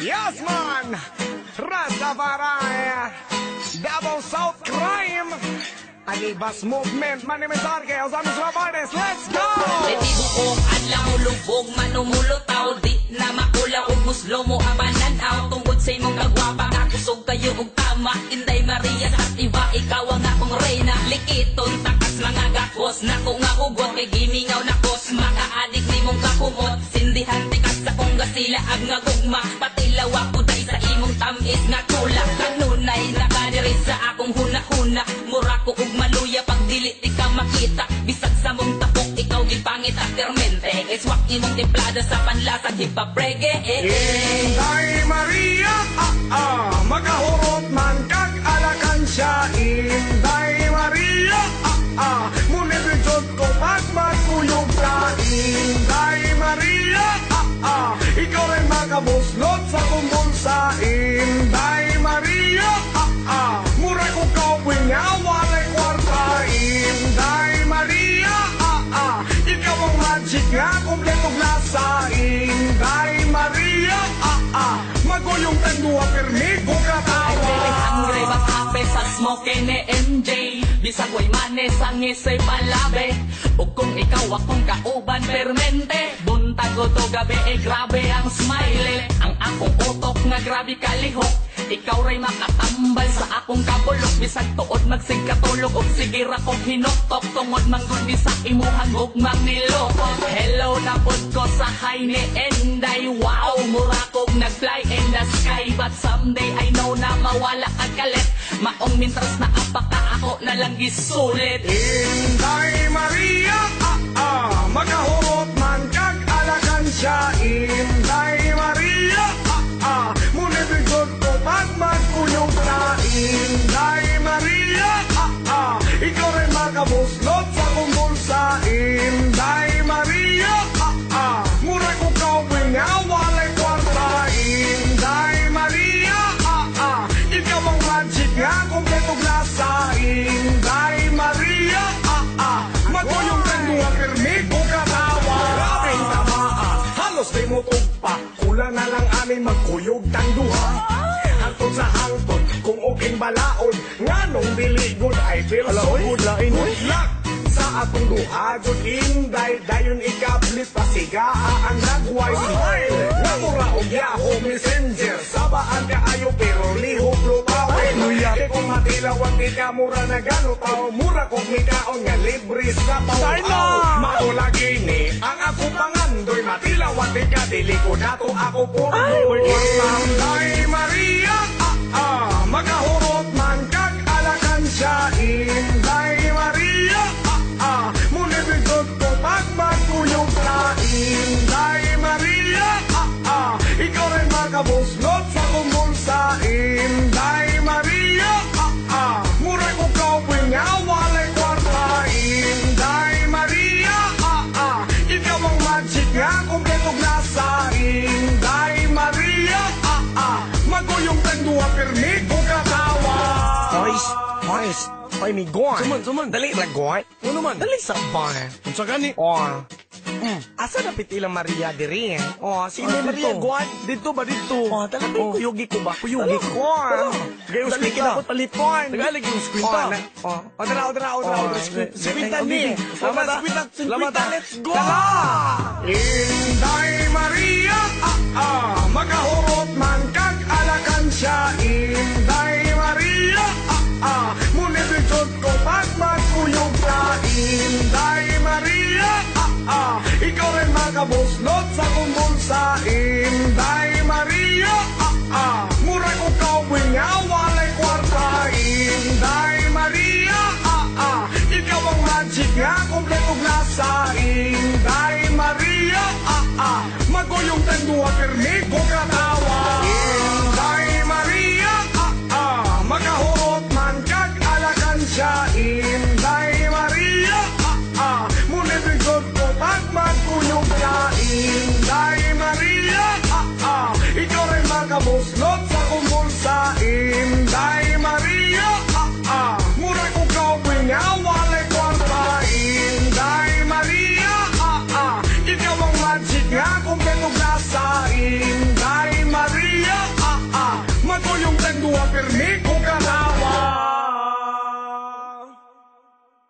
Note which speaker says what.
Speaker 1: Yes, man! Rastafari! Davao South Crime! Alibas Movement! Manimizarke! Osamis Rabardes! Let's go!
Speaker 2: Iti buong adlaw mo lubog, manumulutaw, di na makula ug muslo mo abananaw. Tungod sa imong kagwapa, kakusog kayo ug tama. Inday Maria sa iba, ikaw ang akong reyna. Likiton, takas mga gakos, nako nga hugot, kay gimingaw na kos. Makaadik ni mong kakumot, sindihan tikas sa kong gasilaag nga gugma. Patilaw ako day sa imong tamis nga tulak. Kanunay nakadiri sa akong huna-huna. Mura ko ug maluya pag dili di ka makita. Bisag sa mong tapok, ikaw gipangit at termente. Iswak imong templada sa panlasag hip-hop reggae.
Speaker 1: Inday Maria, magahurot man kag alakan siya. Inday Maria, munibidjod ko pag magkuyog ka. Inday Maria, ikaw rin makabuslot sa kumbulsa. Inday Maria, mura ko kawin nga walay kwarta. Inday Maria, ikaw ang magic nga kompleto glasa. Inday Maria, maguyong tagduwa pirmi ko katawa.
Speaker 2: Hangre bas hape sa smoke ni MJ. Bisag way manes ang isay palabe. Ug kung ikaw akong kauban permente, buntag ko to gabi grabe ang smile. Ang akong utok nga grabe kalihok. Ikaw ray makatambal sa akong kabulok. Bisag tuod magsigkatulog ug sige ra kong hinuktok. Tungod mangguni sa imuhang gugmang nilokot. Hello na pod ko sa high ni Enday. Wow, mura kog nag-fly in the sky. But someday I know na mawala ka kalit. Maong mintras na apaka ako na lang gisulit.
Speaker 1: Inday Maria, magahurot man kag alakan siya. Inday Maria, munibigod ko pag magkuyog ka. Inday Maria, ikaw rin makabuslot sa kumbulsa. Inday Maria, mura ko kawin nga walay kwarta. Inday Maria, ikaw ang magic nga kompleto glasa. Inday Maria, maguyong tagduwa pirmi ko katawa. Grabing tamaan, halos di mo tugpa. Kulang na lang amin magkuyog tagduha. Hangtod sa hangtod, kung uking balaod. Nganong biligod ay feel so good. Good luck sa atong duha, good Inday. Dayon ikablis pasigaa ang nagway. Smile, nga mura og Yahoo Messenger. Sabaan ka ayo pero lihok lupaw. Kaya kung matilawag di ka mura na ganutaw. Mura kong mikaon nga libre sa pawaw. Maulagi ni ang ako pangandoy. Matilawag di ka dili ko dato ako po. Inday Maria, magahurot man kag alakan siya. Inday Maria, munibigod ko pag magkuyog ka. Inday Maria, ikaw rin makabuslot sa kumbulsa. Inday Maria, mura ko kawin nga walay kwarta. Inday Maria, ikaw ang magic nga kompleto glasa. Inday Maria, maguyong tagduwa pirmi ko katawa. Hoy, miguan.
Speaker 3: Suman.
Speaker 1: Dali ragoy.
Speaker 3: Ano man?
Speaker 1: Dali sa bar.
Speaker 3: Unsa gani?
Speaker 1: Asa na pitilang Maria diri? Sige
Speaker 3: Ah,
Speaker 1: Maria,
Speaker 3: dito.
Speaker 1: guan.
Speaker 3: Dito ba dito?
Speaker 1: Talaga kuyogi ko ba?
Speaker 3: Kuyugi ko. Gayong
Speaker 1: Dali
Speaker 3: screen
Speaker 1: ka
Speaker 3: na.
Speaker 1: dapat paliton.
Speaker 3: Tagalig yung screen ta.
Speaker 1: Odra. Skwinta ni.
Speaker 3: Salamat,
Speaker 1: Skwinta,
Speaker 3: ah.
Speaker 1: let's go. Inday Maria, magahurot man kag alakan siya. Inday Maria, munibidjod ko pag magkuyog ka. Inday Maria, ikaw rin makabuslot sa kumbulsa. Inday Maria, mura ko kawin nga walay kwarta. Inday Maria, ikaw ang magic nga kompleto glasa. Inday Maria, maguyong tagduwa pirmi ko katawa. Inday Maria, magahurot man kag alakan siya. Inday Maria, munibigod ko pag magkuyog ka. Inday Maria, ikaw rin makabuslot sa kumbulsa. Inday Maria, mura ko kawin nga walay kwarta. Inday Maria, ikaw ang magic nga kompleto glasa. Inday dua permi ko kara